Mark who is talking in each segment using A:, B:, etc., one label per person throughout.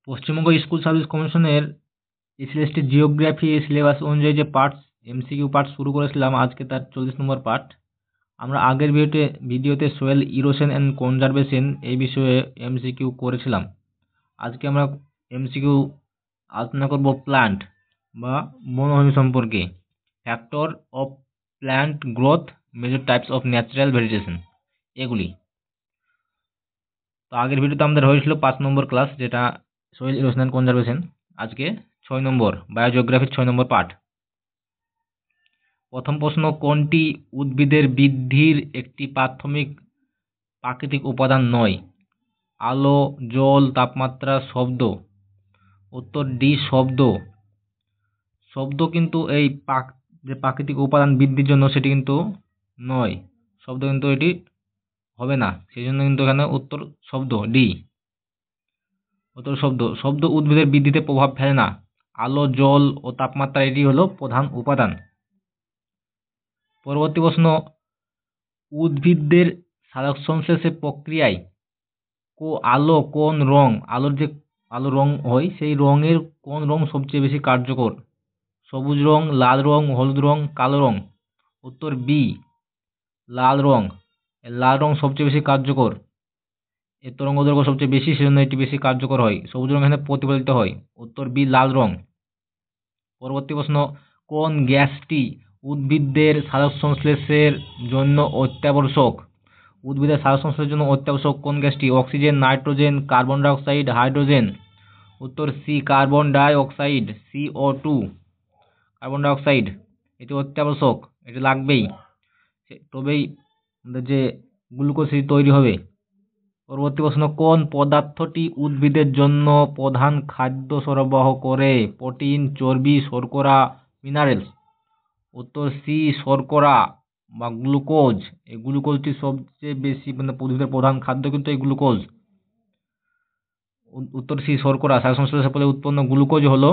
A: Paschimbanga school service কমিশনের SLST geography syllabus অনুযায়ী যে পার্টস এমসিকিউ পার্ট শুরু করেছিলাম, আজকে তার 40 নম্বর পার্ট। আমরা আগের ভিডিওতে সোয়েল ইরোশন অ্যান্ড কনজারভেশন এই বিষয়ে এমসিকিউ করেছিলাম। আজকে আমরা এমসিকিউ আলোচনা করব প্ল্যান্ট বা বনভূমি সম্পর্কে, factor of plant growth, major types of natural vegetation, এগুলি। তো আগের ভিডিওতে আমাদের হয়েছিল 5 নম্বর ক্লাস, যেটা সোয়েল ইরোশন অ্যান্ড কনজারভেশন। আজকে 6 নম্বর বায়োজিওগ্রাফির 6 নম্বর পার্ট। প্রথম প্রশ্ন, কোনটি উদ্ভিদের বৃদ্ধির একটি প্রাথমিক প্রাকৃতিক উপাদান নয়? আলো, জল, তাপমাত্রা, শব্দ। উত্তর ডি, শব্দ। শব্দ কিন্তু এই যে প্রাকৃতিক উপাদান বৃদ্ধির জন্য সেটি কিন্তু নয়, শব্দ কিন্তু এটি হবে না, সেই জন্য কিন্তু এখানে উত্তর শব্দ, ডি। উত্তর শব্দ। শব্দ উদ্ভিদের বৃদ্ধিতে প্রভাব ফেলে না। আলো, জল ও তাপমাত্রা এটি হলো প্রধান উপাদান। পরবর্তী প্রশ্ন, উদ্ভিদদের সালোকসংশ্লেষের প্রক্রিয়ায় আলো কোন রং, আলোর যে আলো রং হয় সেই রঙের কোন রং সবচেয়ে বেশি কার্যকর? সবুজ রং, লাল রং, হলুদ রং, কালো রং। উত্তর বি, লাল রং। লাল রং সবচেয়ে বেশি কার্যকর, এর তরঙ্গ দৈর্ঘ্য সবচেয়ে বেশি, সেজন্য এটি বেশি কার্যকর হয়। সবুজ রং এখানে প্রতিফলিত হয়। উত্তর বি, লাল রং। পরবর্তী প্রশ্ন, কোন গ্যাসটি উদ্ভিদদের সালোকসংশ্লেষের জন্য অত্যাবশ্যক? উদ্ভিদের সালোকসংশ্লেষের জন্য অত্যাবশ্যক কোন গ্যাসটি? Oxygen, nitrogen, carbon die oxide, hydrogen. উত্তর C, carbon die oxide, CO2, carbon die oxide. এটি অত্যাবশ্যক, এটি লাগবেই, তবেই আমাদের যে গ্লুকোজ তৈরি হবে। পরবর্তী প্রশ্ন, কোন পদার্থটি উদ্ভিদের জন্য প্রধান খাদ্য সরবরাহ করে? প্রোটিন, চর্বি, শর্করা, মিনারেলস। উত্তর সি, শর্করা বা গ্লুকোজ। এই গ্লুকোজটি সবচেয়ে বেশি, উদ্ভিদের প্রধান খাদ্য কিন্তু এই গ্লুকোজ। উত্তর সি, শর্করা। সালোকসংশ্লেষের ফলে উৎপন্ন গ্লুকোজ হলো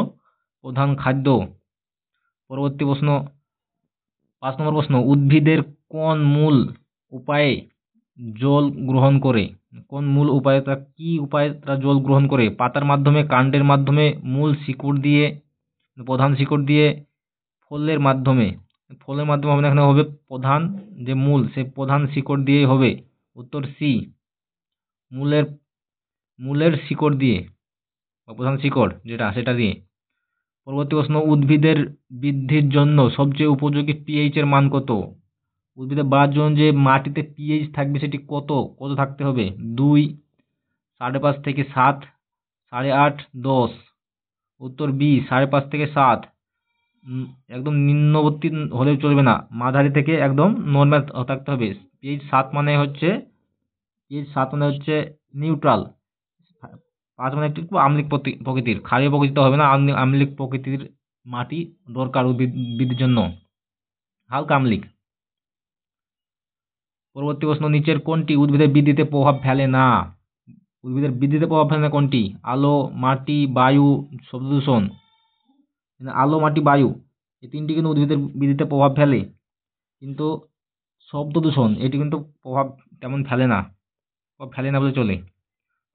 A: প্রধান খাদ্য। পরবর্তী প্রশ্ন, 5 নম্বর প্রশ্ন, উদ্ভিদের কোন মূল উপায়ে জল গ্রহণ করে? কোন মূল উপায়ে, কি উপায়ে তারা জল গ্রহণ করে? পাতার মাধ্যমে, কাণ্ডের মাধ্যমে, মূল শিকড় দিয়ে, প্রধান শিকড় দিয়ে, ফলের মাধ্যমে। ফলের মাধ্যমে হবে না, এখানে হবে প্রধান যে মূল, সেই প্রধান শিকড় দিয়েই হবে। উত্তর সি, মূলের শিকড় দিয়ে বা প্রধান শিকড় যেটা, সেটা দিয়ে। পরবর্তী প্রশ্ন, উদ্ভিদের বৃদ্ধির জন্য সবচেয়ে উপযোগী পিএইচ এর মান কত? উদ্ভিদের বাড়ার জন্য যে মাটিতে পিএইচ থাকবে সেটি কত থাকতে হবে? 2, 5.5 থেকে 7, 8.5, 10। উত্তর বি, 5.5 থেকে 7। একদম নিম্নবর্তী হলেও চলবে না, মাঝারি থেকে একদম নর্মাল থাকতে হবে। পিএইচ 7 মানে হচ্ছে নিউট্রাল। 5 মানে একটু আম্লিক প্রকৃতির, ক্ষারীয় প্রকৃতিতে হবে না, আম্লিক প্রকৃতির মাটি দরকার উদ্ভিদ বৃদ্ধির জন্য, হালকা আম্লিক। পরবর্তী প্রশ্ন, নিচের কোনটি উদ্ভিদের বৃদ্ধিতে প্রভাব ফেলে না? উদ্ভিদের বৃদ্ধিতে প্রভাব ফেলে না কোনটি? আলো, মাটি, বায়ু, শব্দ দূষণ। আলো, মাটি, বায়ু এই তিনটি কিন্তু উদ্ভিদের বৃদ্ধিতে প্রভাব ফেলে, কিন্তু শব্দ দূষণ এটি কিন্তু প্রভাব তেমন ফেলে না বলে চলে।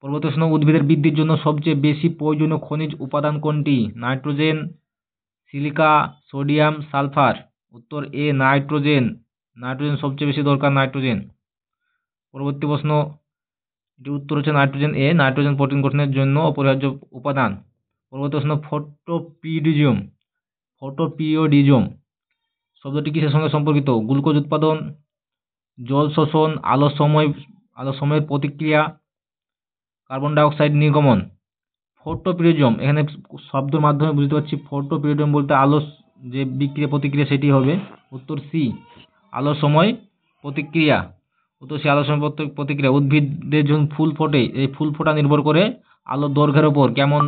A: পরবর্তী প্রশ্ন, উদ্ভিদের বৃদ্ধির জন্য সবচেয়ে বেশি প্রয়োজনীয় খনিজ উপাদান কোনটি? Nitrogen, silica, sodium, sulphur. উত্তর এ, নাইট্রোজেন। নাইট্রোজেন সবচেয়ে বেশি দরকার, নাইট্রোজেন। পরবর্তী প্রশ্ন, এটি উত্তর হচ্ছে নাইট্রোজেন এ। নাইট্রোজেন প্রোটিন গঠনের জন্য অপরিহার্য উপাদান। পরবর্তী প্রশ্ন, ফটোপিরিওডিজম শব্দটি কিসের সঙ্গে সম্পর্কিত? গ্লুকোজ উৎপাদন, জল শোষণ, আলোর সময়ের প্রতিক্রিয়া, কার্বন ডাই অক্সাইড নির্গমন। ফটোপিরিওডিজম, এখানে শব্দের মাধ্যমে বুঝতে পারছি ফটোপিরিওডিজম বলতে আলোর যে বিক্রিয়া প্রতিক্রিয়া সেটি হবে। উত্তর সি, আলোর সময় প্রতিক্রিয়া। উত্তর সি, আলোর সময় প্রতিক্রিয়া। উদ্ভিদের যখন ফুল ফোটে, এই ফুল ফোটা নির্ভর করে আলোর দৈর্ঘ্যের ওপর, কেমন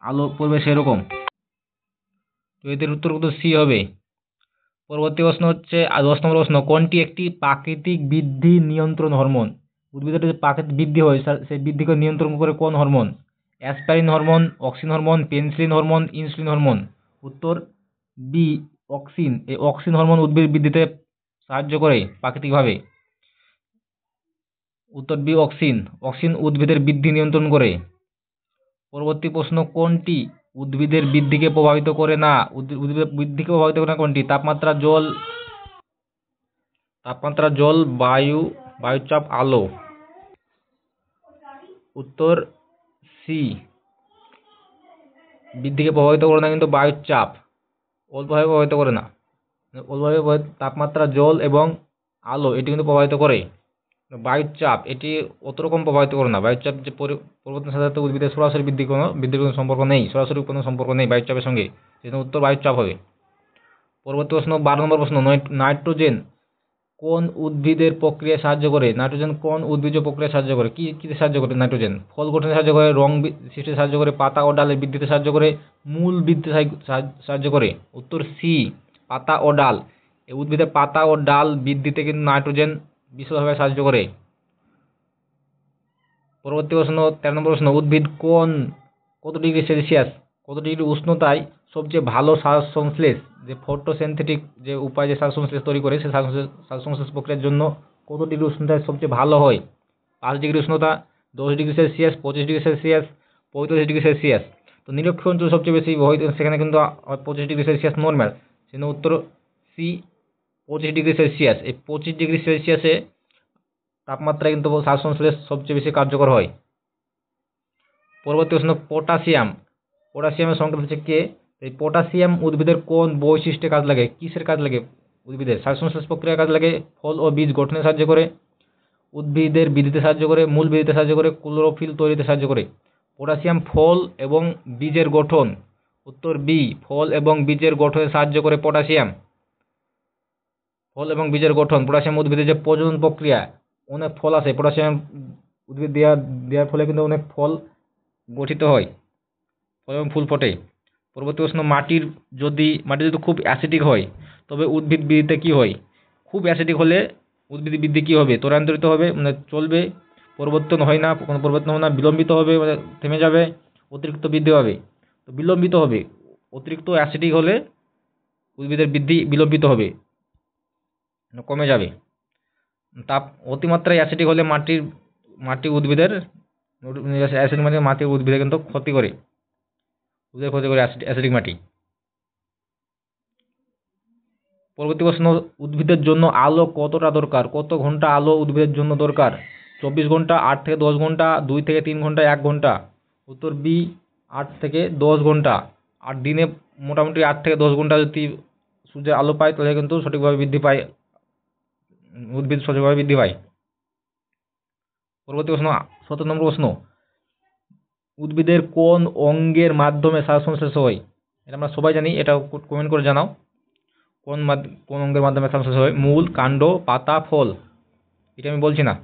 A: আলো পড়বে সেরকম। তো এদের উত্তর সি হবে। পরবর্তী প্রশ্ন হচ্ছে 10 নম্বর প্রশ্ন, কোনটি একটি প্রাকৃতিক বৃদ্ধি নিয়ন্ত্রণ হরমোন? উদ্ভিদের যে প্রাকৃতিক বৃদ্ধি হয় সেই বৃদ্ধিকে নিয়ন্ত্রণ করে কোন hormone? Aspirin hormone, auxin hormone, penicillin hormone, insulin hormone. উত্তর বি, অক্সিন। এই অক্সিন হরমোন উদ্ভিদ বৃদ্ধিতে সাহায্য করে প্রাকৃতিকভাবে। উত্তর বি, অক্সিন। অক্সিন উদ্ভিদের বৃদ্ধি নিয়ন্ত্রণ করে। পরবর্তী প্রশ্ন, কোনটি উদ্ভিদের বৃদ্ধিকে প্রভাবিত করে না? উদ্ভিদের বৃদ্ধিকে প্রভাবিত করে না কোনটি? তাপমাত্রা, জল, বায়ুচাপ, আলো। উত্তর সি, বৃদ্ধিকে প্রভাবিত করে না কিন্তু বায়ুর চাপ, অল্পভাবে প্রভাবিত করে না। তাপমাত্রা, জল এবং আলো এটি কিন্তু প্রভাবিত করে। বায়ুর চাপ এটি অত রকম প্রভাবিত করে না। বায়ুর চাপ যে পরিবর্তনের সাথে সাথে উদ্ভিদের সরাসরি বৃদ্ধির কোনো সম্পর্ক নেই, সরাসরি কোনো সম্পর্ক নেই বায়ুর চাপের সঙ্গে। সেজন্য উত্তর বায়ুর চাপ হবে। পরবর্তী প্রশ্ন, 12 নম্বর প্রশ্ন, নাইট্রোজেন কোন উদ্ভিদের প্রক্রিয়ায় সাহায্য করে? নাইট্রোজেন কোন উদ্ভিজ্জ প্রক্রিয়ায় সাহায্য করে? কিতে সাহায্য করে নাইট্রোজেন? ফল গঠনে সাহায্য করে, রং সৃষ্টিতে সাহায্য করে, পাতা ও ডালের বৃদ্ধিতে সাহায্য করে, মূল বৃদ্ধিতে সাহায্য করে। উত্তর সি, পাতা ও ডাল। এই উদ্ভিদের পাতা ও ডাল বৃদ্ধিতে কিন্তু নাইট্রোজেন বিশেষভাবে সাহায্য করে। পরবর্তী প্রশ্ন, 13 নম্বর প্রশ্ন, উদ্ভিদ কত ডিগ্রি সেলসিয়াস, কত ডিগ্রি উষ্ণতায় সবচেয়ে ভালো শ্বাস সংশ্লেষ, যে ফটোসিনথেটিক যে উপায় যে শ্বাস সংশ্লেষ তৈরি করে, সেই শ্বাস সংশ্লেষ প্রক্রিয়ার জন্য কত ডিগ্রি উষ্ণতায় সবচেয়ে ভালো হয়? 5 ডিগ্রি উষ্ণতা, 10 degree Celsius, 25 degree Celsius, 45 degree Celsius. তো নিরক্ষীয় অঞ্চল সবচেয়ে বেশি হয়, সেখানে কিন্তু 25 ডিগ্রি সেলসিয়াস নর্মাল। সেজন্য উত্তর সি, 25 ডিগ্রি সেলসিয়াস। এই 25 ডিগ্রি সেলসিয়াসে তাপমাত্রা কিন্তু শ্বাস সংশ্লেষ সবচেয়ে বেশি কার্যকর হয়। পরবর্তী প্রশ্ন, পটাশিয়ামের সংকেত হচ্ছে কে? এই পটাশিয়াম উদ্ভিদের কোন বৈশিষ্ট্যে কাজ লাগে? কিসের কাজ লাগে উদ্ভিদের? শ্বাস সংশ্লেষ প্রক্রিয়ায় কাজ লাগে, ফল ও বীজ গঠনে সাহায্য করে, উদ্ভিদের বৃদ্ধিতে সাহায্য করে, মূল বৃদ্ধিতে সাহায্য করে, ক্লোরোফিল তৈরিতে সাহায্য করে। পটাশিয়াম ফল এবং বীজের গঠন। উত্তর বি, ফল এবং বীজের গঠনে সাহায্য করে পটাশিয়াম। ফল এবং বীজের গঠন। পটাশিয়াম উদ্ভিদের যে প্রজনন প্রক্রিয়া, অনেক ফল আসে পটাশিয়াম উদ্ভিদ দেওয়ার ফলে কিন্তু অনেক ফল গঠিত হয়, ফল এবং ফুল ফোটে। পরবর্তী প্রশ্ন, মাটি যদি খুব অ্যাসিডিক হয় তবে উদ্ভিদ বৃদ্ধিতে কি হয়? খুব অ্যাসিডিক হলে উদ্ভিদ বৃদ্ধি কি হবে? ত্বরান্তরিত হবে, চলবে, পরিবর্তন হয় না, কোনো পরিবর্তন হবে না, বিলম্বিত হবে, থেমে যাবে, অতিরিক্ত বৃদ্ধি হবে। তো বিলম্বিত হবে। অতিরিক্ত অ্যাসিডিক হলে উদ্ভিদের বৃদ্ধি বিলম্বিত হবে, কমে যাবে। অতিমাত্রায় অ্যাসিডিক হলে মাটি উদ্ভিদের অ্যাসিড মাটির উদ্ভিদের কিন্তু ক্ষতি করে, অ্যাসিডিক মাটি। পরবর্তী প্রশ্ন, উদ্ভিদের জন্য আলো কতটা দরকার? কত ঘন্টা আলো উদ্ভিদের জন্য দরকার? 24 ঘন্টা, 8 থেকে 10 ঘন্টা, 2 থেকে 3 ঘন্টা, 1 ঘন্টা। উত্তর বি, 8 থেকে 10 ঘন্টা। আর দিনে মোটামুটি 8 থেকে 10 ঘন্টা যদি সূর্যের আলো পায় তাহলে কিন্তু সঠিকভাবে বৃদ্ধি পায়, উদ্ভিদ সঠিকভাবে বৃদ্ধি পায়। পরবর্তী প্রশ্ন, 17 নম্বর প্রশ্ন, উদ্ভিদের কোন অঙ্গের মাধ্যমে শ্বাস সংশ্লেষ হয়? এটা আমরা সবাই জানি, এটা কমেন্ট করে জানাও। কোন অঙ্গের মাধ্যমে শ্বাস সংশ্লেষ হয়? মূল, কাণ্ড, পাতা, ফল। এটা আমি বলছি না।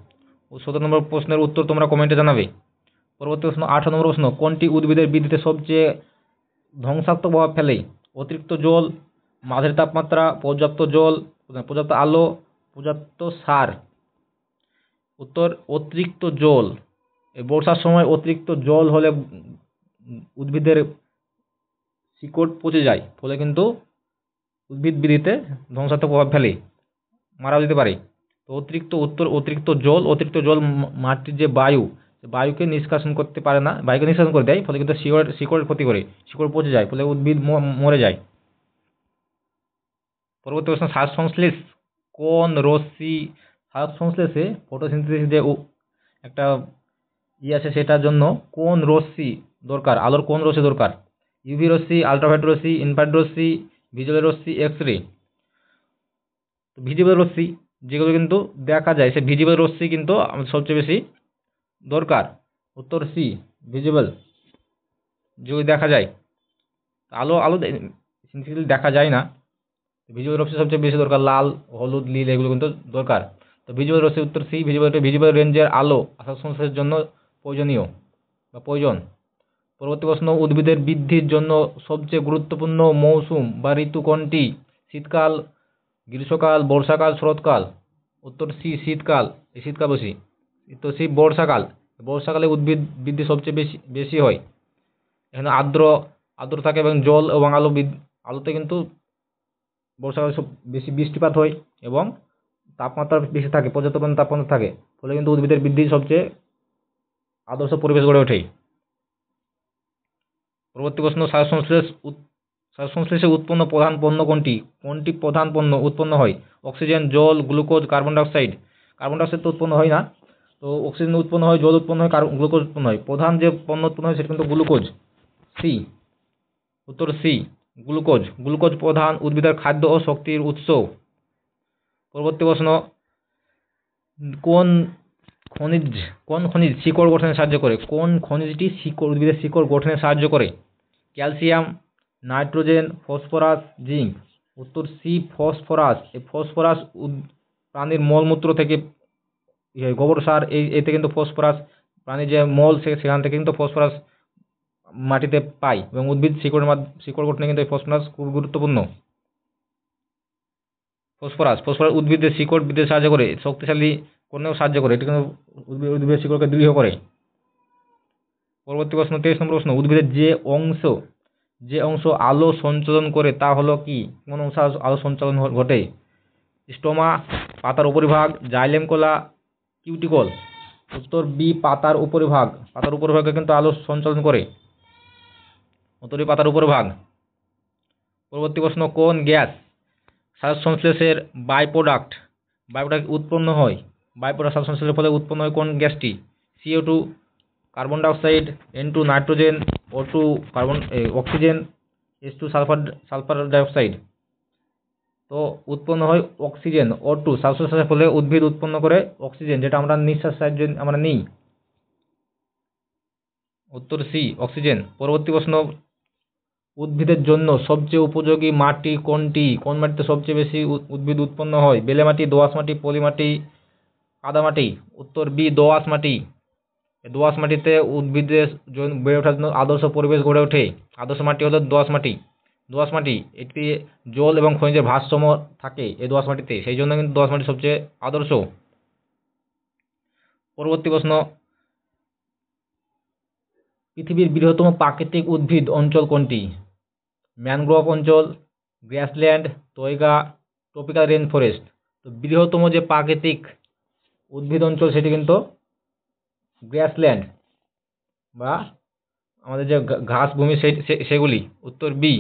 A: 17 নম্বর প্রশ্নের উত্তর তোমরা কমেন্টে জানাবে। পরবর্তী প্রশ্ন, 18 নম্বর প্রশ্ন, কোনটি উদ্ভিদের বৃদ্ধিতে সবচেয়ে ধ্বংসাত্মক প্রভাব ফেলে? অতিরিক্ত জল, মাঝারি তাপমাত্রা, পর্যাপ্ত জল, পর্যাপ্ত আলো, পর্যাপ্ত সার। উত্তর অতিরিক্ত জল। এই বর্ষার সময় অতিরিক্ত জল হলে উদ্ভিদের শিকড় পচে যায়, ফলে কিন্তু উদ্ভিদ বৃদ্ধিতে ধ্বংসাত্মক প্রভাব ফেলে, মারাও যেতে পারে। তো অতিরিক্ত জল মাটির যে বায়ুকে নিষ্কাশন করতে পারে না, বায়ুকে নিষ্কাশন করে দেয়, ফলে কিন্তু শিকড়ের ক্ষতি করে, শিকড় পচে যায়, ফলে উদ্ভিদ মরে যায়। পরবর্তী প্রশ্ন, শ্বাস সংশ্লেষে ফটোসিনথেসিস যে একটা আছে সেটার জন্য কোন রশ্মি দরকার? আলোর কোন রশ্মি দরকার? ইউভি রশ্মি, আলট্রাভায়োলেট রশ্মি, ইনফ্রারেড রশ্মি, ভিজিবল রশ্মি, এক্স-রে। তো ভিজিবল রশ্মি যেগুলো কিন্তু দেখা যায়, সেই ভিজিবল রশ্মি কিন্তু সবচেয়ে বেশি দরকার। উত্তর সি, ভিজিবল, যেগুলো দেখা যায়। আলো দেখা যায় না, ভিজিবল রশ্মি সবচেয়ে বেশি দরকার। লাল, হলুদ, নীল এগুলো কিন্তু দরকার। তো ভিজিবল রশ্মি, উত্তর সি, ভিজিবল রেঞ্জের আলো শ্বাস সংশ্লেষের জন্য প্রয়োজনীয় বা প্রয়োজন। পরবর্তী প্রশ্ন, উদ্ভিদের বৃদ্ধির জন্য সবচেয়ে গুরুত্বপূর্ণ মৌসুম বা ঋতু কোনটি? শীতকাল, গ্রীষ্মকাল, বর্ষাকাল, শরৎকাল। উত্তর সি, শীতকাল। এই শীতকাল বেশি। উত্তর সি, বর্ষাকাল। বর্ষাকালে উদ্ভিদ বৃদ্ধি সবচেয়ে বেশি হয়। এখানে আর্দ্র থাকে এবং জল এবং আলোতে কিন্তু বর্ষাকালে বেশি বৃষ্টিপাত হয় এবং তাপমাত্রা বেশি থাকে, পর্যাপ্ত পরিমাণ তাপমাত্রা থাকে, ফলে কিন্তু উদ্ভিদের বৃদ্ধি সবচেয়ে আদর্শ পরিবেশ গড়ে ওঠে। পরবর্তী প্রশ্ন, শ্বাস-সংশ্লেষে উৎপন্ন প্রধান পণ্য কোনটি? কোনটি প্রধান পণ্য উৎপন্ন হয়? অক্সিজেন, জল, glucose, carbon dioxide. Carbon dioxide তো উৎপন্ন হয় না, তো অক্সিজেন উৎপন্ন হয়, জল উৎপন্ন হয়, গ্লুকোজ উৎপন্ন হয়। প্রধান যে পণ্য উৎপন্ন হয় সেটা কিন্তু গ্লুকোজ। সি, উত্তর সি, গ্লুকোজ। গ্লুকোজ প্রধান উদ্ভিদের খাদ্য ও শক্তির উৎস। পরবর্তী প্রশ্ন, কোন খনিজ শিকড় গঠনে সাহায্য করে? কোন খনিজটি উদ্ভিদের শিকড় গঠনে সাহায্য করে? Calcium, nitrogen, phosphorus, zinc. উত্তর সি, ফসফরাস। এই ফসফরাস প্রাণীর মলমূত্র থেকে, গোবর সার, এতে কিন্তু ফসফরাস, প্রাণীর যে মল সেখান থেকে কিন্তু ফসফরাস মাটিতে পাই, এবং উদ্ভিদ শিকড় গঠনে কিন্তু এই ফসফরাস খুব গুরুত্বপূর্ণ। ফসফরাস উদ্ভিদের শিকড় বৃদ্ধিতে সাহায্য করে, শক্তিশালী করতেও সাহায্য করে, এটি কিন্তু উদ্ভিদের শিকড়কে দৃঢ় করে। পরবর্তী প্রশ্ন, 23 নম্বর প্রশ্ন, উদ্ভিদের যে অংশ আলো সঞ্চালন করে তা হলো কি? কোন অংশ আলো সঞ্চালন ঘটে? স্টোমা, পাতার উপরিভাগ, জাইলেম কলা, কিউটিকল। উত্তর বি, পাতার উপরিভাগ। পাতার উপরিভাগে কিন্তু আলো সঞ্চালন করে, উত্তরই পাতার উপরিভাগ। পরবর্তী প্রশ্ন, কোন গ্যাস শ্বাস সংশ্লেষের বাই-প্রোডাক্ট উৎপন্ন হয়? শ্বাস সংশ্লেষের ফলে উৎপন্ন হয় কোন গ্যাসটি? CO2, carbon dioxide, N2 nitrogen, O2 oxygen, H2 sulphur dioxide. তো উৎপন্ন হয় অক্সিজেন, O2। শ্বাস প্রশ্বাসের ফলে উদ্ভিদ উৎপন্ন করে অক্সিজেন, যেটা আমরা নিঃশ্বাস সাহায্যে আমরা নিই। উত্তর সি, অক্সিজেন। পরবর্তী প্রশ্ন, উদ্ভিদের জন্য সবচেয়ে উপযোগী মাটি কোনটি? কোন মাটিতে সবচেয়ে বেশি উদ্ভিদ উৎপন্ন হয়? বেলে মাটি, দোআঁশ মাটি, পলি মাটি, কাদামাটি। উত্তর বি, দোআঁশ মাটি। দোআঁশ মাটিতে উদ্ভিদের বেড়ে ওঠার জন্য আদর্শ পরিবেশ গড়ে ওঠে। আদর্শ মাটি হলো দোআঁশ মাটি। দোআঁশ মাটি একটি জল এবং খনিজের ভারসাম্য থাকে এই দোআঁশ মাটিতে, সেই জন্য কিন্তু দোআঁশ মাটি সবচেয়ে আদর্শ। পরবর্তী প্রশ্ন, পৃথিবীর বৃহত্তম প্রাকৃতিক উদ্ভিদ অঞ্চল কোনটি? ম্যানগ্রোভ অঞ্চল, grassland, taiga, tropical rain forest. তো বৃহত্তম যে প্রাকৃতিক উদ্ভিদ অঞ্চল সেটি কিন্তু গ্রাসল্যান্ড বা আমাদের যে ঘাস ভূমি সেগুলি। উত্তর বি,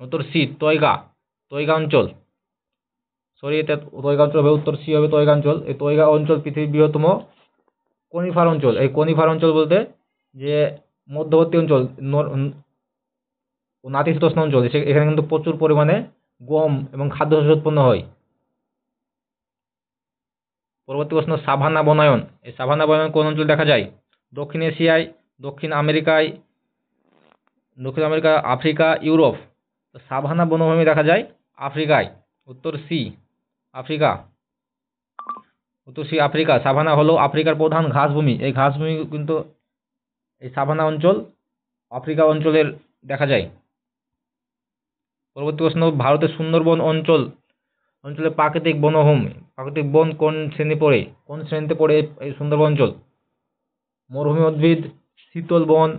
A: উত্তর সি, তৈগা অঞ্চল। এতে তৈগা অঞ্চল হবে, উত্তর সি হবে তৈগা অঞ্চল। এই তৈগা অঞ্চল পৃথিবীর বৃহত্তম কনিফার অঞ্চল। এই কনিফার অঞ্চল বলতে যে মধ্যবর্তী অঞ্চল, নাতিশীতোষ্ণ অঞ্চল, এখানে কিন্তু প্রচুর পরিমাণে গম এবং খাদ্যশস্য উৎপন্ন হয়। পরবর্তী প্রশ্ন, সাভানা বনায়ন। এই সাভানা বনায়ন কোন অঞ্চলে দেখা যায়? দক্ষিণ এশিয়ায়, দক্ষিণ আমেরিকা, আফ্রিকা, ইউরোপ। তো সাভানা বনভূমি দেখা যায় আফ্রিকায়। উত্তর সি, আফ্রিকা। সাভানা হলো আফ্রিকার প্রধান ঘাসভূমি। এই ঘাসভূমি কিন্তু এই সাভানা অঞ্চল আফ্রিকা অঞ্চলের দেখা যায়। পরবর্তী প্রশ্ন, ভারতের সুন্দরবন অঞ্চলে প্রাকৃতিক বন কোন শ্রেণীতে পড়ে এই সুন্দরবন অঞ্চল? মরুভূমি উদ্ভিদ, শীতল বন,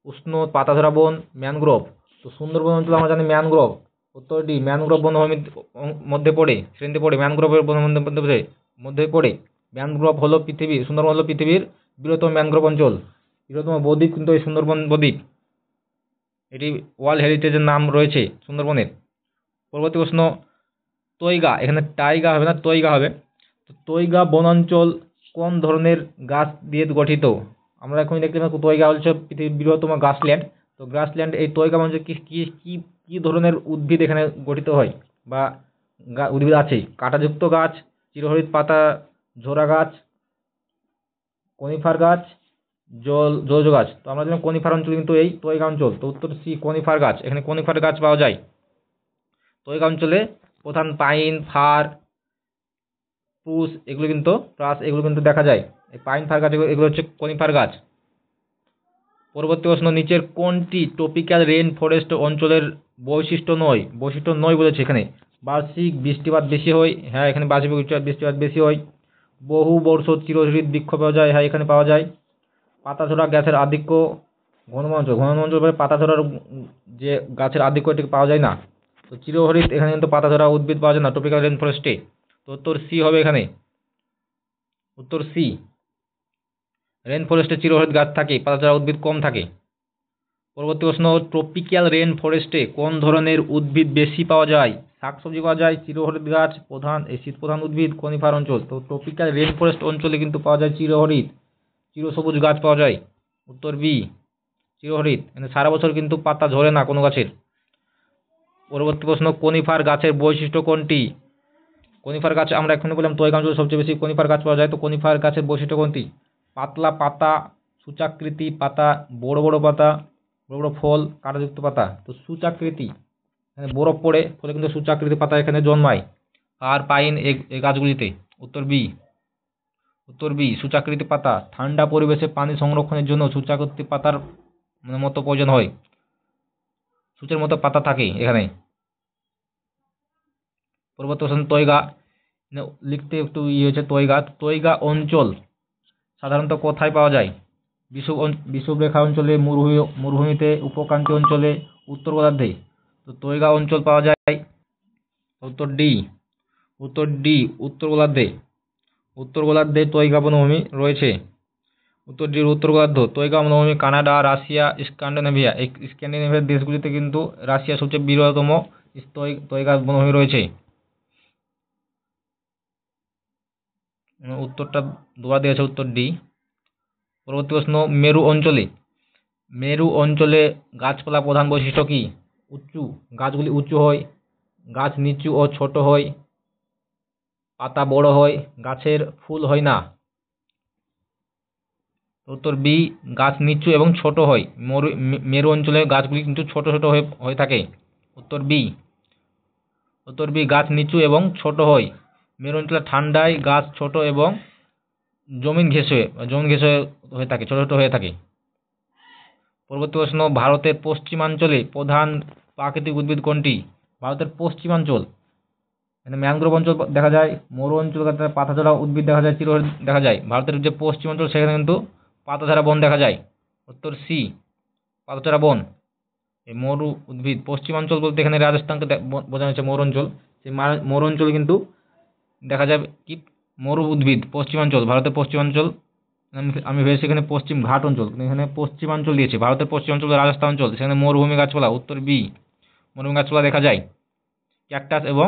A: উষ্ণ পাতাঝরা বন, ম্যানগ্রোভ। তো সুন্দরবন অঞ্চল আমরা জানি ম্যানগ্রোভ। উত্তর ডি, ম্যানগ্রোভ বনভূমির মধ্যে পড়ে, শ্রেণীতে পড়ে, ম্যানগ্রোভের মধ্যে পড়ে। সুন্দরবন হলো পৃথিবীর বৃহত্তম ম্যানগ্রোভ অঞ্চল। বৃহত্তম বদ্বীপ কিন্তু এই সুন্দরবন বদ্বীপ, এটি ওয়ার্ল্ড হেরিটেজের নাম রয়েছে সুন্দরবনের। পরবর্তী প্রশ্ন, তৈগা, এখানে টাইগা হবে না, তৈগা হবে। তো তৈগা বনাঞ্চল কোন ধরনের গাছ দিয়ে গঠিত? আমরা এখন দেখতে পাচ্ছি তৈগা হচ্ছে পৃথিবীর বৃহত্তম গ্রাসল্যান্ড। তো গ্রাসল্যান্ড, এই তৈগা অঞ্চল কি ধরনের উদ্ভিদ এখানে গঠিত হয় বা উদ্ভিদ আছে? কাঁটাযুক্ত গাছ, চিরহরিৎ পাতা ঝোরা গাছ, কনিফার গাছ, জলজ গাছ। তো আমরা জানি কনিফার অঞ্চল কিন্তু এই তৈগা অঞ্চল। তো উত্তর সি, কনিফার গাছ। এখানে কনিফার গাছ পাওয়া যায়। তৈগা অঞ্চলে প্রধান পাইন, ফার, স্প্রুস এগুলো কিন্তু দেখা যায়। এই পাইন, ফার গাছ এগুলো হচ্ছে কনিফার গাছ। পরবর্তী প্রশ্ন, নিচের কোনটি ট্রপিক্যাল রেন ফরেস্ট অঞ্চলের বৈশিষ্ট্য নয় বলেছে এখানে? বার্ষিক বৃষ্টিপাত বেশি হয়, হ্যাঁ এখানে বার্ষিক বৃষ্টিপাত বেশি হয়। বহু বর্ষ চিরহরিৎ বৃক্ষ পাওয়া যায়, হ্যাঁ এখানে পাওয়া যায়। পাতাঝরা গাছের আধিক্য, ঘন অঞ্চল পাতাঝরার যে গাছের আধিক্য এটি পাওয়া যায় না। তো চিরহরিৎ, এখানে কিন্তু পাতাঝরা উদ্ভিদ পাওয়া যায় না ট্রপিক্যাল রেন ফরেস্টে। তো উত্তর সি হবে এখানে, উত্তর সি। রেন ফরেস্টে চিরহরিৎ গাছ থাকে, পাতাঝরা উদ্ভিদ কম থাকে। পরবর্তী প্রশ্ন, ট্রপিক্যাল রেন ফরেস্টে কোন ধরনের উদ্ভিদ বেশি পাওয়া যায়? শাকসবজি পাওয়া যায়, চিরহরিৎ গাছ, শীত প্রধান উদ্ভিদ, কনিফার অঞ্চল। তো ট্রপিক্যাল রেন ফরেস্ট অঞ্চলে কিন্তু পাওয়া যায় চিরহরিৎ, চিরসবুজ গাছ পাওয়া যায়। উত্তর বি, চিরহরিৎ। মানে সারা বছর কিন্তু পাতা ঝরে না কোনো গাছের। পরবর্তী প্রশ্ন, কনিফার গাছের বৈশিষ্ট্য কোনটি? কনিফার গাছ আমরা এখনই বললাম তৈগা অঞ্চলে সবচেয়ে বেশি কনিফার গাছ পাওয়া যায়। তো কনিফার গাছের বৈশিষ্ট্য কোনটি? পাতলা পাতা, সূচাকৃতি পাতা, বড় বড় পাতা, বড় বড় ফল, কাঁটাযুক্ত পাতা। তো সূচাকৃতি, এখানে বরফ পড়ে ফলে কিন্তু সূচাকৃতি পাতা এখানে জন্মায়। আর পাইন এই গাছগুলিতে। উত্তর বি, উত্তর বি, সূচাকৃতি পাতা। ঠান্ডা পরিবেশে পানি সংরক্ষণের জন্য সূচাকৃতি পাতার মতো প্রয়োজন হয়। সূচের মতো পাতা থাকে এখানে। পরবর্তী প্রশ্ন, তৈগা লিখতে একটু হয়েছে। তৈগা অঞ্চল সাধারণত কোথায় পাওয়া যায়? বিষুবরেখা অঞ্চলে, মরুভূমিতে, উপক্রান্তীয় অঞ্চলে, উত্তর গোলার্ধে। তো তৈগা অঞ্চল পাওয়া যায় উত্তর ডি, উত্তর ডি, উত্তর গোলার্ধে। উত্তর গোলার্ধে তৈগা বনভূমি রয়েছে। উত্তর ডি, উত্তর গোলার্ধ। তৈগা বনভূমি কানাডা, রাশিয়া, স্ক্যান্ডিনেভিয়া, এই স্ক্যান্ডিনেভিয়ার দেশগুলিতে কিন্তু রাশিয়া সবচেয়ে বৃহত্তম তৈগা বনভূমি রয়েছে। উত্তরটা দুবার দেওয়া আছে, উত্তর ডি। পরবর্তী প্রশ্ন, মেরু অঞ্চলে গাছপালা প্রধান বৈশিষ্ট্য কি? উঁচু, গাছগুলি উঁচু হয়, গাছ নিচু ও ছোট হয়, পাতা বড় হয়, গাছের ফুল হয় না। উত্তর বি, গাছ নিচু এবং ছোট হয়। মেরু অঞ্চলে গাছগুলি কিন্তু ছোট ছোট হয়ে থাকে। উত্তর বি, উত্তর বি, গাছ নিচু এবং ছোট হয়। মেরু অঞ্চলে ঠান্ডায় গাছ ছোট এবং জমিন ঘেঁষে হয়ে থাকে, ছোট ছোট হয়ে থাকে। পরবর্তী প্রশ্ন, ভারতের পশ্চিমাঞ্চলে প্রধান প্রাকৃতিক উদ্ভিদ কোনটি? ভারতের পশ্চিমাঞ্চল, মানে ম্যানগ্রোভ অঞ্চল দেখা যায়, মরু অঞ্চল পাতাঝরা উদ্ভিদ দেখা যায়, চিরহরিৎ দেখা যায়। ভারতের যে পশ্চিমাঞ্চল সেখানে কিন্তু পাতাঝরা বন দেখা যায়। উত্তর সি, পাতাঝরা বন। এই মরু উদ্ভিদ পশ্চিমাঞ্চল বলতে এখানে রাজস্থানকে বোঝানো হচ্ছে মরু অঞ্চল। সেই মরু অঞ্চলে কিন্তু দেখা যাবে কি মরু উদ্ভিদ পশ্চিমাঞ্চল, ভারতের পশ্চিমাঞ্চল। আমি ভেবেছি এখানে পশ্চিম ঘাট অঞ্চল, কিন্তু এখানে পশ্চিমাঞ্চল দিয়েছে। ভারতের পশ্চিমাঞ্চল রাজস্থান অঞ্চল, সেখানে মরুভূমি গাছপালা। উত্তর বি, মরুভূমি গাছপালা দেখা যায়। ক্যাকটাস এবং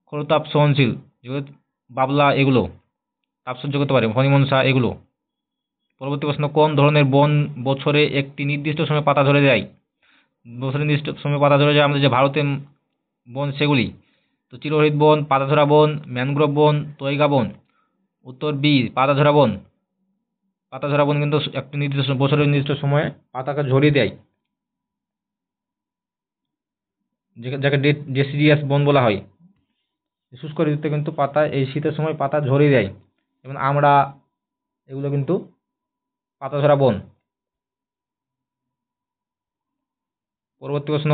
A: খরতাপ সহনশীল, যেগুলো বাবলা, এগুলো তাপ সহ্য করতে পারে, হরিমনসা এগুলো। পরবর্তী প্রশ্ন, কোন ধরনের বন বছরে একটি নির্দিষ্ট সময় পাতা ঝরে যায়? বছরের নির্দিষ্ট সময় পাতা ঝরে যায় আমাদের যে ভারতের বন সেগুলি। তো চিরহরিৎ বন, পাতাঝরা বন, ম্যানগ্রোভ বন, তৈগা বন। উত্তর বি, পাতাঝরা বন। পাতাঝরা বন কিন্তু একটি নির্দিষ্ট বছরের নির্দিষ্ট সময়ে পাতাকে ঝরিয়ে দেয়, যাকে ডেসিডিয়াস বন বলা হয়। শুষ্ক ঋতুতে কিন্তু পাতা এই শীতের সময় পাতা ঝরিয়ে দেয়, যেমন আমড়া, এগুলো কিন্তু পাতাঝরা বন। পরবর্তী প্রশ্ন,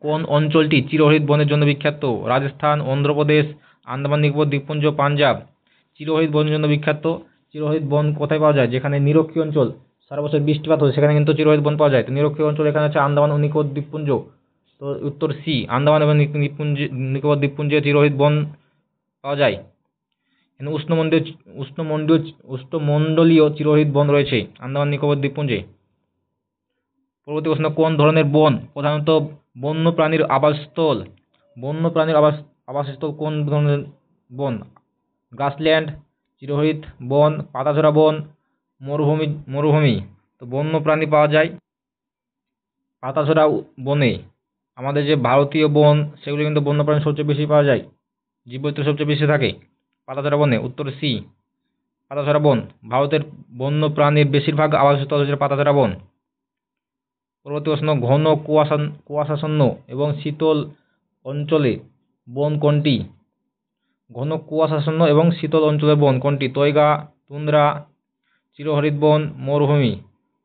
A: কোন অঞ্চলটি চিরহরিৎ বনের জন্য বিখ্যাত? রাজস্থান, অন্ধ্রপ্রদেশ, আন্দামান নিকোবর দ্বীপপুঞ্জ, পাঞ্জাব। চিরহরিৎ বনের জন্য বিখ্যাত। চিরহরিৎ বন কোথায় পাওয়া যায়? যেখানে নিরক্ষীয় অঞ্চল, সারা বছর বৃষ্টিপাত হয়, সেখানে কিন্তু চিরহরিৎ বন পাওয়া যায়। তো নিরক্ষীয় অঞ্চল এখানে আছে আন্দামান ও নিকোবর দ্বীপপুঞ্জ। তো উত্তর সি, আন্দামান এবং নিকোবর দ্বীপপুঞ্জে চিরহরিৎ বন পাওয়া যায়। এখানে উষ্ণমণ্ডলীয় চিরহরিৎ বন রয়েছে আন্দামান নিকোবর দ্বীপপুঞ্জে। পরবর্তী প্রশ্ন, কোন ধরনের বন প্রধানত বন্যপ্রাণীর আবাসস্থল? বন্যপ্রাণীর আবাসস্থল কোন ধরনের বন? গ্রাসল্যান্ড, চিরহরিৎ বন, পাতাঝরা বন, মরুভূমি। তো বন্যপ্রাণী পাওয়া যায় পাতাঝরা বনে। আমাদের যে ভারতীয় বন সেগুলো কিন্তু বন্যপ্রাণী সবচেয়ে বেশি পাওয়া যায়, জীববৈচিত্র্য সবচেয়ে বেশি থাকে পাতাঝরা বনে। উত্তর সি, পাতাঝরা বন। ভারতের বন্যপ্রাণীর বেশিরভাগ আবাসস্থল হচ্ছে পাতাঝরা বন। পরবর্তী প্রশ্ন, ঘন কুয়াশাচ্ছন্ন এবং শীতল অঞ্চলে বন কোনটি? ঘন কুয়াশাচ্ছন্ন এবং শীতল অঞ্চলের বন কোনটি? তৈগা, তুন্দ্রা, চিরহরিৎ বন, মরুভূমি।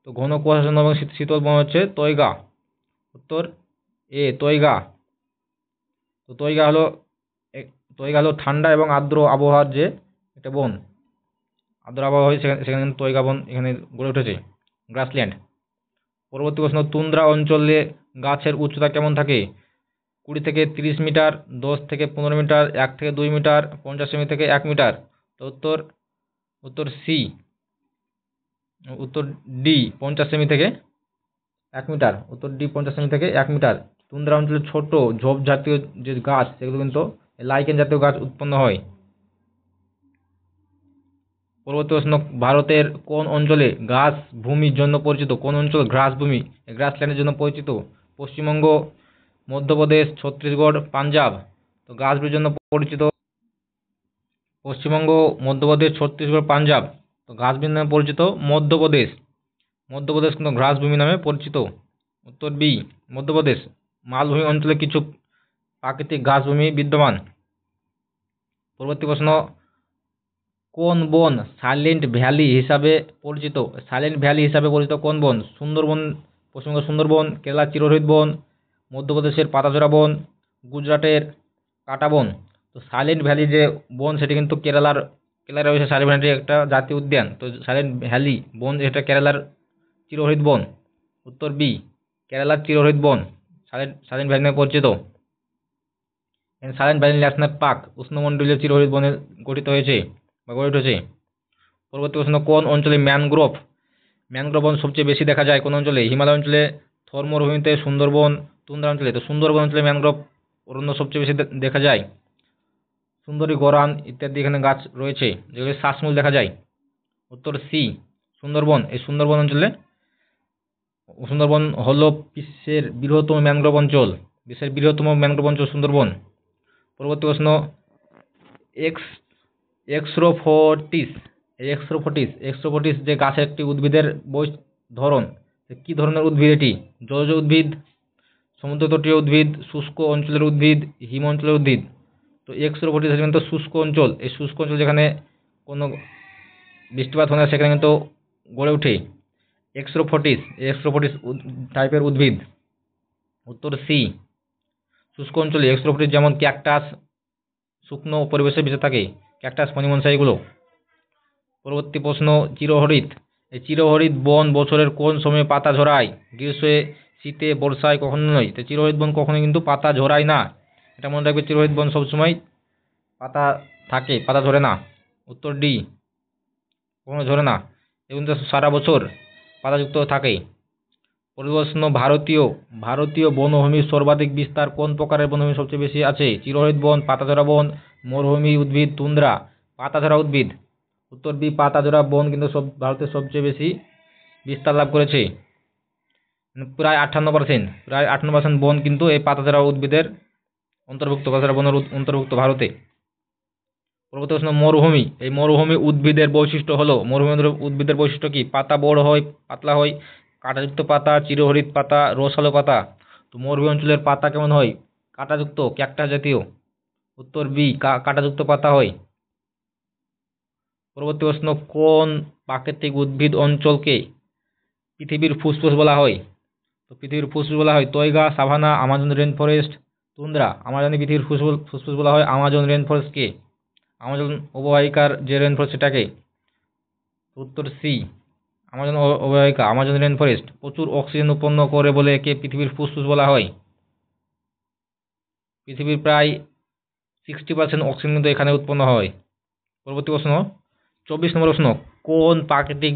A: তো ঘন কুয়াশাচ্ছন্ন এবং শীতল বন হচ্ছে তৈগা। উত্তর এ, তৈগা। তো তৈগা হলো ঠান্ডা এবং আর্দ্র আবহাওয়ার যে একটা বন, আর্দ্র আবহাওয়া হয় সেখানে তৈগা বন এখানে গড়ে উঠেছে, গ্রাসল্যান্ড। পরবর্তী প্রশ্ন, তুন্দ্রা অঞ্চলে গাছের উচ্চতা কেমন থাকে? 20 থেকে 30 মিটার, 10 থেকে 15 মিটার, 1 থেকে 2 মিটার, 50 সেমি থেকে 1 মিটার। তো উত্তর সি, উত্তর ডি, 50 সেমি থেকে 1 মিটার, উত্তর ডি 50 সেমি থেকে 1 মিটার। তুন্দ্রা অঞ্চলে ছোট ঝোপ জাতীয় যে গাছ সেগুলো কিন্তু লাইকেন জাতীয় গাছ উৎপন্ন হয়। পরবর্তী প্রশ্ন, ভারতের কোন অঞ্চলে ঘাস ভূমির জন্য পরিচিত? কোন অঞ্চল ঘাস ভূমি গ্রাসল্যান্ডের জন্য পরিচিত? পশ্চিমবঙ্গ, মধ্যপ্রদেশ, ছত্তিশগড়, পাঞ্জাব। তো ঘাস ভূমির জন্য পরিচিত পশ্চিমবঙ্গ, মধ্যপ্রদেশ, ছত্তিশগড়, পাঞ্জাব। তো ঘাস ভূমি নামে পরিচিত মধ্যপ্রদেশ। মধ্যপ্রদেশ কিন্তু ঘাস ভূমি নামে পরিচিত। উত্তর বি মধ্যপ্রদেশ। মালভূমি অঞ্চলে কিছু প্রাকৃতিক ঘাস ভূমি বিদ্যমান। পরবর্তী প্রশ্ন, কোন বন সাইলেন্ট ভ্যালি হিসাবে পরিচিত? সাইলেন্ট ভ্যালি হিসাবে পরিচিত কোন বন? সুন্দরবন, পশ্চিমবঙ্গের সুন্দরবন, কেরালার চিরহরিৎ বন, মধ্যপ্রদেশের পাতাঝরা বন, গুজরাটের কাটা বন। তো সাইলেন্ট ভ্যালি যে বন সেটি কিন্তু কেরালার রয়েছে সাইলেন্ট ভ্যালি একটা জাতীয় উদ্যান। তো সাইলেন্ট ভ্যালি বন এটা কেরালার চিরহরিৎ বন। উত্তর বি কেরালার চিরহরিৎ বন সাইলেন্ট ভ্যালি নামে পরিচিত। সাইলেন্ট ভ্যালি ন্যাশনাল পার্ক উষ্ণমন্ডলীয় চিরহরিৎ বনে গঠিত হয়েছে বা গড়ে উঠেছে। পরবর্তী প্রশ্ন, কোন অঞ্চলে ম্যানগ্রোভ বন সবচেয়ে বেশি দেখা যায়? কোন অঞ্চলে? হিমালয় অঞ্চলে, থর মরুভূমিতে, সুন্দরবন, তুন্দ্রা অঞ্চলে। তো সুন্দরবন অঞ্চলে ম্যানগ্রোভ অরণ্য সবচেয়ে বেশি দেখা যায়। সুন্দরী গরান ইত্যাদি এখানে গাছ রয়েছে যেগুলো শ্বাসমূল দেখা যায়। উত্তর সি সুন্দরবন। এই সুন্দরবন অঞ্চলে সুন্দরবন হলো বিশ্বের বৃহত্তম ম্যানগ্রোভ অঞ্চল। সুন্দরবন। পরবর্তী প্রশ্ন, এক্স এক্সট্রোফোটিস যে গাছের একটি উদ্ভিদের ধরন, কি ধরনের উদ্ভিদ এটি? জলজ উদ্ভিদ, সমুদ্রতটীয় উদ্ভিদ, শুষ্ক অঞ্চলের উদ্ভিদ, হিম অঞ্চলের উদ্ভিদ। তো এক্সট্রোফোটিস কিন্তু শুষ্ক অঞ্চল। এই শুষ্ক অঞ্চল যেখানে কোনো বৃষ্টিপাত হয় না সেখানে কিন্তু গড়ে ওঠে এক্সট্রোফোটিস টাইপের উদ্ভিদ। উত্তর সি শুষ্ক অঞ্চলে এক্সট্রোফোটিস, যেমন ক্যাকটাস শুকনো পরিবেশে বেঁচে থাকে, ক্যাকটাস, পনিমনসা এগুলো। পরবর্তী প্রশ্ন, চিরহরিৎ। এই চিরহরিৎ বন বছরের কোন সময়ে পাতা ঝরায়? গ্রীষ্মে, শীতে, বর্ষায়, কখনো নয়। তো চিরহরিৎ বন কখনো কিন্তু পাতা ঝরায় না, এটা মনে রাখবে। চিরহরিৎ বন সবসময় পাতা থাকে, পাতা ঝরে না। উত্তর ডি কখনো ঝরে না, এবং সারা বছর পাতাযুক্ত থাকে। পরবর্তী প্রশ্ন, ভারতীয় বনভূমির সর্বাধিক বিস্তার কোন প্রকারের বনভূমি সবচেয়ে বেশি আছে? চিরহরিৎ বন, পাতাঝরা বন, মরুভূমি উদ্ভিদ, তুন্দ্রা। পাতাঝরা উদ্ভিদ। উত্তর বি পাতাঝরা বন কিন্তু ভারতের সবচেয়ে বেশি বিস্তার লাভ করেছে, প্রায় 58% বন কিন্তু এই পাতাঝরা উদ্ভিদের অন্তর্ভুক্ত, পাতাঝরা বনের অন্তর্ভুক্ত ভারতে। পরবর্তী প্রশ্ন, মরুভূমি। এই মরুভূমি উদ্ভিদের বৈশিষ্ট্য হলো, মরুভূমি উদ্ভিদের বৈশিষ্ট্য কি? পাতা বড় হয়, পাতলা হয়, কাঁটাযুক্ত পাতা, চিরহরিৎ পাতা, রসালো পাতা। তো মরুভূমি অঞ্চলের পাতা কেমন হয়? কাঁটাযুক্ত, ক্যাকটাস জাতীয়। উত্তর বি কাঁটাযুক্ত পাতা হয়। পরবর্তী প্রশ্ন, কোন প্রাকৃতিক উদ্ভিদ অঞ্চলকে পৃথিবীর ফুসফুস বলা হয়? তো পৃথিবীর ফুসফুস বলা হয় taiga, savanna, Amazon rain forest, tundra. আমরা জানি পৃথিবীর ফুসফুস বলা হয় আমাজন রেন ফরেস্টকে, আমাজন অববাহিকার যে রেন ফরেস্ট সেটাকে। উত্তর সি আমাজন অববাহিকা, আমাজন রেন ফরেস্ট প্রচুর অক্সিজেন উৎপন্ন করে বলে একে পৃথিবীর ফুসফুস বলা হয়। পৃথিবীর প্রায় 60% অক্সিজেন কিন্তু এখানে উৎপন্ন হয়। পরবর্তী প্রশ্ন, 24 নম্বর প্রশ্ন, কোন প্রাকৃতিক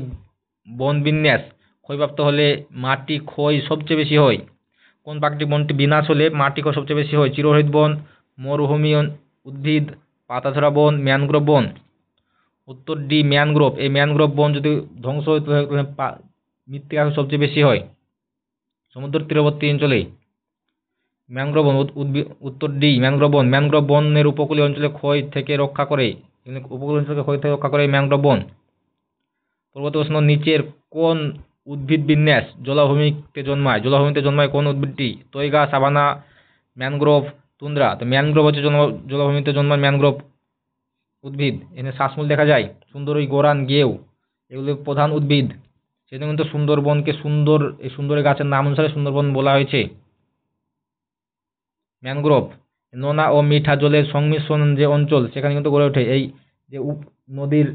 A: বনবিন্যাস ক্ষয়প্রাপ্ত হলে মাটি ক্ষয় সবচেয়ে বেশি হয়? কোন প্রাকৃতিক বনটি বিনাশ হলে মাটি ক্ষয় সবচেয়ে বেশি হয়? চিরহরিৎ বন, মরুভূমি উদ্ভিদ, পাতাঝরা বন, ম্যানগ্রোভ বন। উত্তর ডি ম্যানগ্রোভ। এই ম্যানগ্রোভ বন যদি ধ্বংস হয় তাহলে মৃত্তিকা সবচেয়ে বেশি হয় সমুদ্র তীরবর্তী অঞ্চলে। ম্যানগ্রোভ বন, উত্তর ডি ম্যানগ্রোভ বন। ম্যানগ্রোভ বনের উপকূলীয় অঞ্চলে ক্ষয় থেকে রক্ষা করে, উপকূলীয় অঞ্চলকে ক্ষয় থেকে রক্ষা করে ম্যানগ্রোভ বন। পরবর্তী প্রশ্ন, নিচের কোন উদ্ভিদ বিন্যাস জলাভূমিতে জন্মায় কোন উদ্ভিদটি? Taiga, savanna, mangrove, tundra. তো ম্যানগ্রোভ হচ্ছে জলাভূমিতে জন্মায় ম্যানগ্রোভ উদ্ভিদ। এখানে শ্বাসমূল দেখা যায়, সুন্দরী, গোরান, গেও এগুলো প্রধান উদ্ভিদ। সেজন্য কিন্তু সুন্দরবনকে এই সুন্দরী গাছের নাম অনুসারে সুন্দরবন বলা হয়েছে। ম্যানগ্রোভ নোনা ও মিঠা জলের সংমিশ্রণ যে অঞ্চল সেখানে কিন্তু গড়ে ওঠে। এই যে নদীর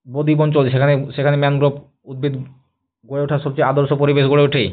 A: বদ্বীপ অঞ্চল সেখানে ম্যানগ্রোভ উদ্ভিদ গড়ে ওঠার সবচেয়ে আদর্শ পরিবেশ গড়ে ওঠে।